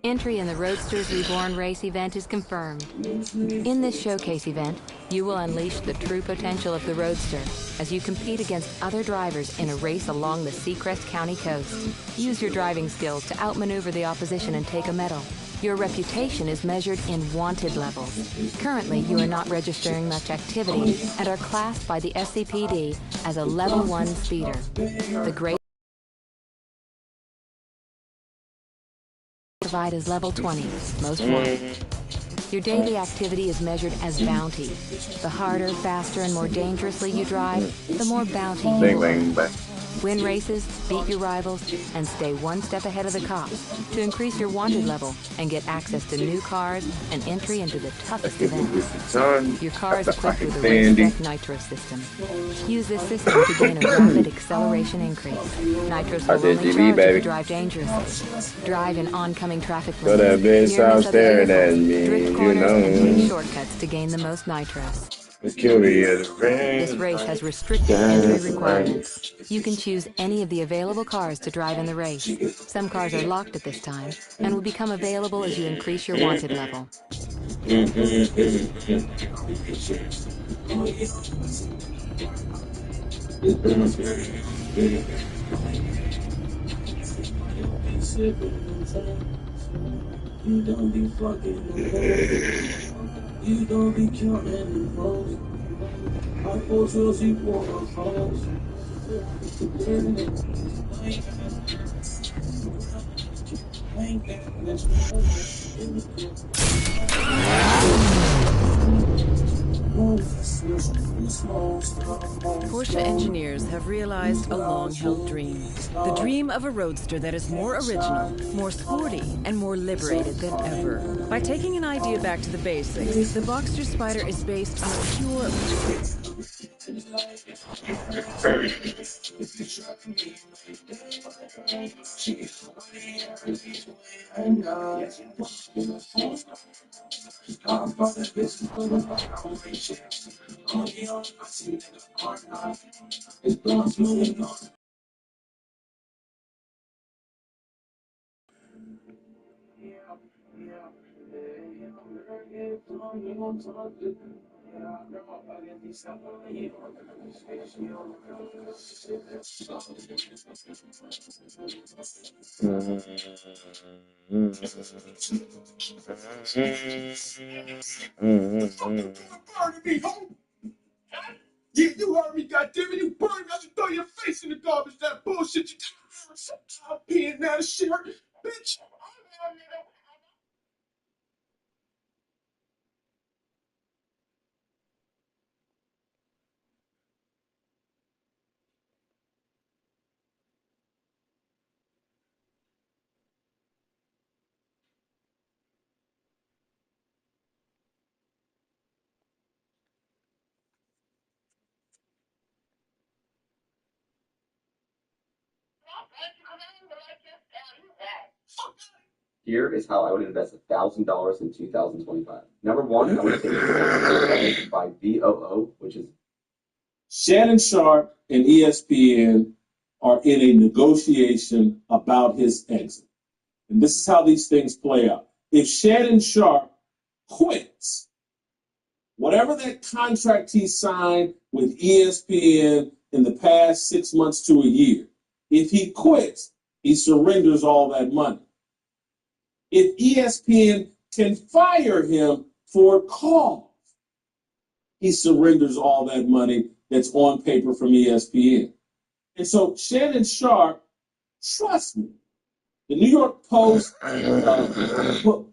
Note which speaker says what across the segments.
Speaker 1: Entry in the Roadsters Reborn race event is confirmed. In this showcase event, you will unleash the true potential of the Roadster as you compete against other drivers in a race along the Seacrest County coast. Use your driving skills to outmaneuver the opposition and take a medal. Your reputation is measured in wanted levels. Currently, you are not registering much activity and are classed by the SCPD as a Level 1 speeder. The grade provide is Level 20, most wanted. Your daily activity is measured as bounty. The harder, faster, and more dangerously you drive, the more bounty you earn. Win races, beat your rivals, and stay one step ahead of the cops to increase your wanted level and get access to new cars and entry into the toughest events. Your car is equipped with a race-spec nitro system. Use this system to gain a rapid acceleration increase. Nitros will only charge if you drive dangerously. Drive in oncoming traffic lanes.
Speaker 2: So that bitch out staring at me,
Speaker 1: drift corners, and take shortcuts to gain the most nitros. This race has restricted entry requirements. You can choose any of the available cars to drive in the race. Some cars are locked at this time and will become available as you increase your wanted level.
Speaker 3: You don't be fucking you don't be counting the rolls. I thought you was equal on calls.
Speaker 4: Porsche engineers have realized a long-held dream. The dream of a roadster that is more original, more sporty, and more liberated than ever. By taking an idea back to the basics, the Boxster Spider is based on a pure...
Speaker 5: Yeah, you heard me, goddammit, you burned me. I should throw your face in the garbage. That bullshit you I'm peeing out of shit, bitch.
Speaker 6: Here is how I would invest $1,000 in 2025. Number one, I would take by VOO, which is
Speaker 3: Shannon Sharp and ESPN are in a negotiation about his exit. And this is how these things play out. If Shannon Sharp quits, whatever that contract he signed with ESPN in the past 6 months to a year, if he quits, he surrenders all that money. If ESPN can fire him for cause, he surrenders all that money that's on paper from ESPN. And so Shannon Sharp, trust me, the New York Post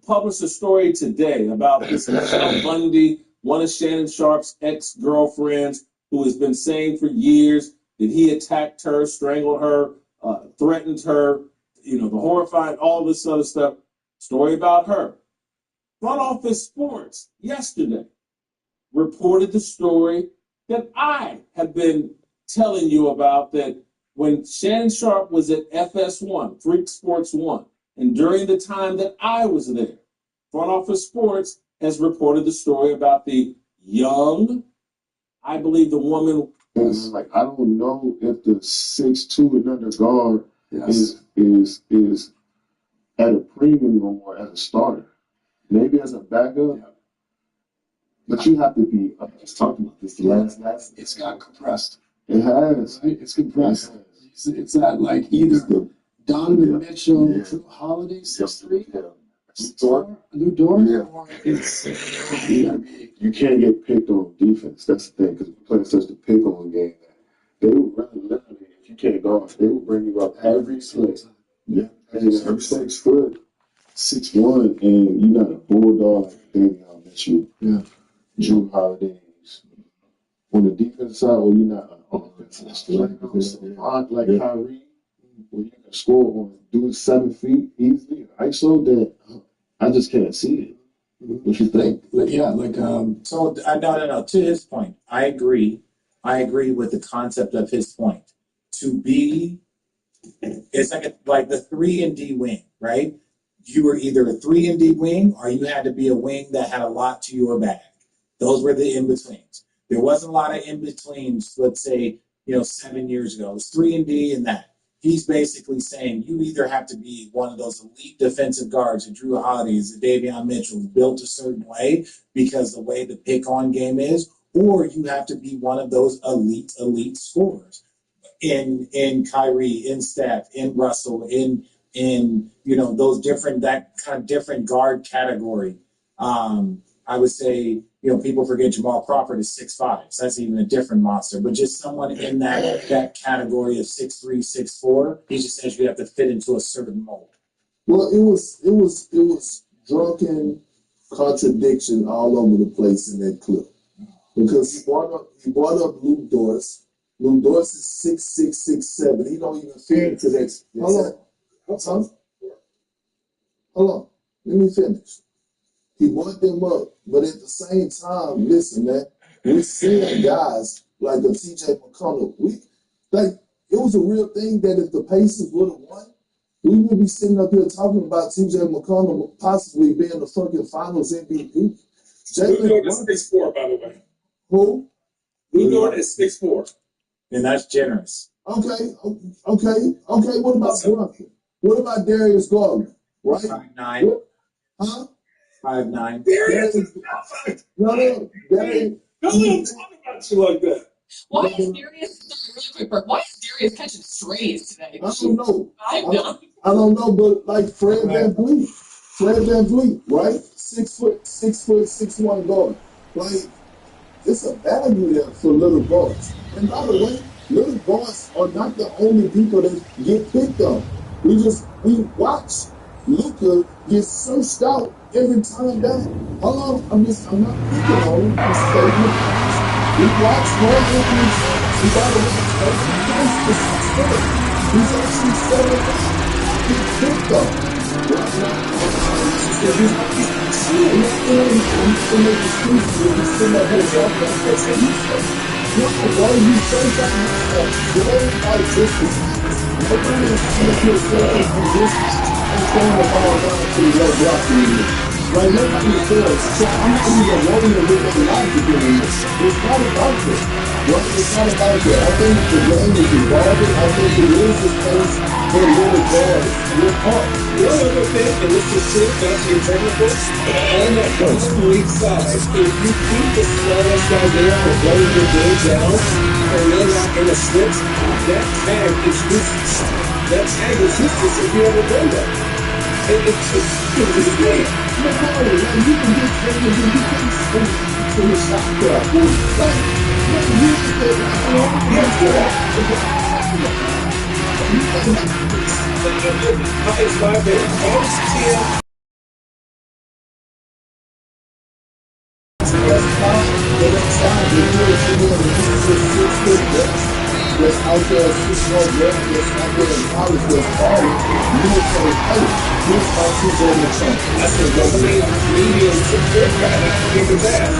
Speaker 3: published a story today about this Michelle Bundy, one of Shannon Sharp's ex-girlfriends, who has been saying for years that he attacked her, strangled her, threatened her, the horrifying, all this other stuff. Story about her. Front Office Sports yesterday reported the story that I have been telling you about, that when Shannon Sharp was at FS1, Freak Sports 1, and during the time that I was there, Front Office Sports has reported the story about the young, I believe the woman...
Speaker 2: It's like, I don't know if the 6'2" and under guard is at a premium no more as a starter. Maybe as a backup, but you have to be. I just talked about this the last.
Speaker 5: It's got compressed.
Speaker 2: It has.
Speaker 5: Right? It's compressed. It's not like either Donovan Mitchell, Drew Holiday, 6'3", New Door. Or it's
Speaker 2: you can't get picked on defense. That's the thing, because we're playing such a pick on game that they would really literally, if you can't guard, they will bring you up every slip. Yeah, and you're 6 foot, 6'1", and you're not a bulldog like Davion Mitchell, Drew Holidays. On the defense side, or you're not an offensive like Kyrie, where you can score on do 7 feet easily, ISO, that I just can't see it. What you think?
Speaker 7: So no. To his point, I agree. I agree with the concept of his point. To be, it's like the 3-and-D wing, right? You were either a 3-and-D wing, or you had to be a wing that had a lot to your bag. Those were the in-betweens. There wasn't a lot of in-betweens, let's say, 7 years ago. It was 3-and-D and that. He's basically saying you either have to be one of those elite defensive guards, the Drew Holidays, the Davion Mitchells, built a certain way because the way the pick-on game is, or you have to be one of those elite scorers. In Kyrie, in Steph, in Russell, in those that kind of different guard category. I would say, people forget Jamal Crawford is 6'5", so that's even a different monster. But just someone in that category of 6'3", 6'4", he just says you have to fit into a certain mold.
Speaker 8: Well, it was drunken contradiction all over the place in that clip, because he brought up Luke Doris. Luke Doris is 6'6", 6'7". He don't even fit into that. Hold on. Let me finish. He brought them up, but at the same time, listen, man, we're seeing guys like a TJ McConnell. It was a real thing that if the Pacers would have won, we would be sitting up here talking about TJ McConnell possibly being the fucking Finals MVP.
Speaker 3: Luke Dort is 6'4", by the way.
Speaker 8: Who?
Speaker 3: Luke Dort is 6'4".
Speaker 7: And that's generous.
Speaker 8: Okay. What about Brunson? What about Darius Garland? Right?
Speaker 7: 5'9".
Speaker 8: Huh?
Speaker 7: 5'9".
Speaker 3: Darius is
Speaker 8: No. Darius.
Speaker 3: Don't let him talk about you like that.
Speaker 9: Why is Darius catching strays today?
Speaker 8: I don't know.
Speaker 9: I
Speaker 8: don't know, but like Fred Van Vliet, right? 6 foot, 6'1" guard. Like, it's a value there for little guards. And by the way, little guards are not the only people that get picked on. We watch Luka get searched out every time down. Hold on, I'm not picking on him. I'm stating the facts. We watch Roy Williams. We got to watch every place for 6 foot. He's actually 7'8". He's picked up. Right now, I'm make excuses when he's sitting up here talking about that. Why you say that? Everybody just is. Nobody is sitting here saying this and throwing the ball down to the low block unit. Like, nobody is there. So I'm not even worrying with their logic anymore. It's not about that. Right? It's not about that. I think the game is evolving. I think it is a space for little guards. We're up.
Speaker 3: The other thing, and this is true, not to be technical, on that one weak side, if you keep the smallest guy there or lower your game down, and they're not in a switch, that tag is useless. That tag is useless if you ever done that. It's a game.
Speaker 8: You can get paid and you can't spend to the shot clock. Like, you
Speaker 3: It's my bad. Most TM.
Speaker 8: That's out there, that's out there in college, that's falling. Military pay. Here's how she's on the front.
Speaker 3: That's the dominant medium support guy that can kick his ass.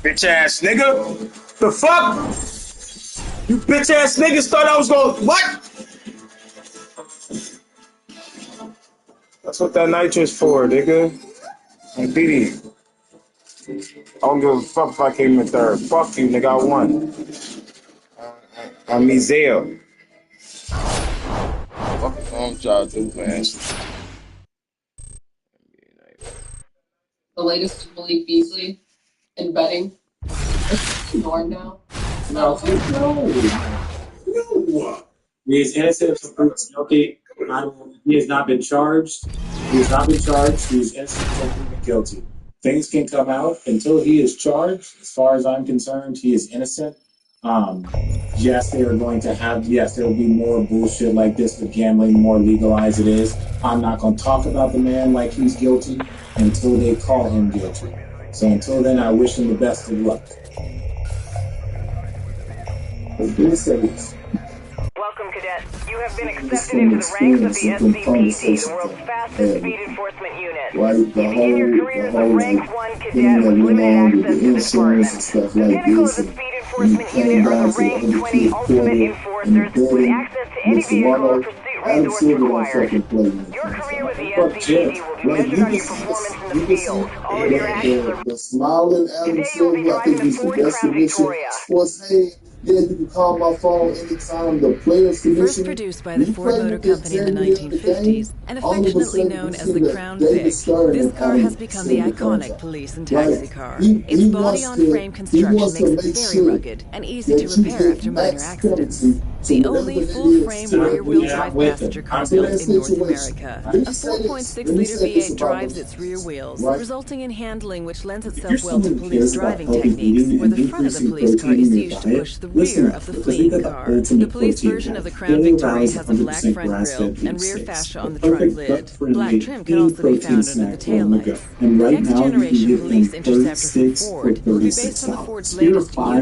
Speaker 10: Bitch ass nigga. The fuck? You bitch ass niggas thought I was gonna what? That's what that nitro's for, nigga. And BD. I don't give a fuck if I came in third. Fuck you, nigga. I won. I'm Mizel. Fuck the phone y'all do, man.
Speaker 9: The latest to Malik Beasley in betting. It's norm now.
Speaker 7: No. He is innocent of proven guilty. He has not been charged. He has not been charged. He is innocent of proven guilty. Things can come out until he is charged. As far as I'm concerned, he is innocent. Yes, they are going to have. Yes, there will be more bullshit like this with gambling. The more legalized it is, I'm not going to talk about the man like he's guilty until they call him guilty. So until then, I wish him the best of luck.
Speaker 4: Welcome, cadet. You have been accepted into the ranks of the SCPD, the world's fastest speed enforcement unit. You begin your career as a rank 1 cadet with limited access to the department. The pinnacle of the speed enforcement unit are the rank 20 ultimate enforcers with access to any vehicle or pursuit resource required. Your career with the SCPD will be measured on your performance in the field. All of your actions are...
Speaker 8: The smiling Adam Silver, I think he's the best submission. Was, hey, yeah, you can call my phone anytime. The players submission.
Speaker 4: First produced by the Ford Motor Company in the 1950s and affectionately known as the Crown Vic, this car has become the iconic police and taxi car. Its body-on-frame construction makes it very rugged and easy to repair after minor accidents. The only full-frame rear-wheel drive passenger car built in North America. A 4.6-liter V8 drives its rear wheels, resulting in handling which lends itself well to police driving techniques, where the front of the police car is used to push the rear of the fleeing car. The police version of the Crown Victoria has a black front grille and rear fascia on the trunk lid. Black trim can also be found under the taillights. The next generation police interceptor from Ford will be based on the Ford's latest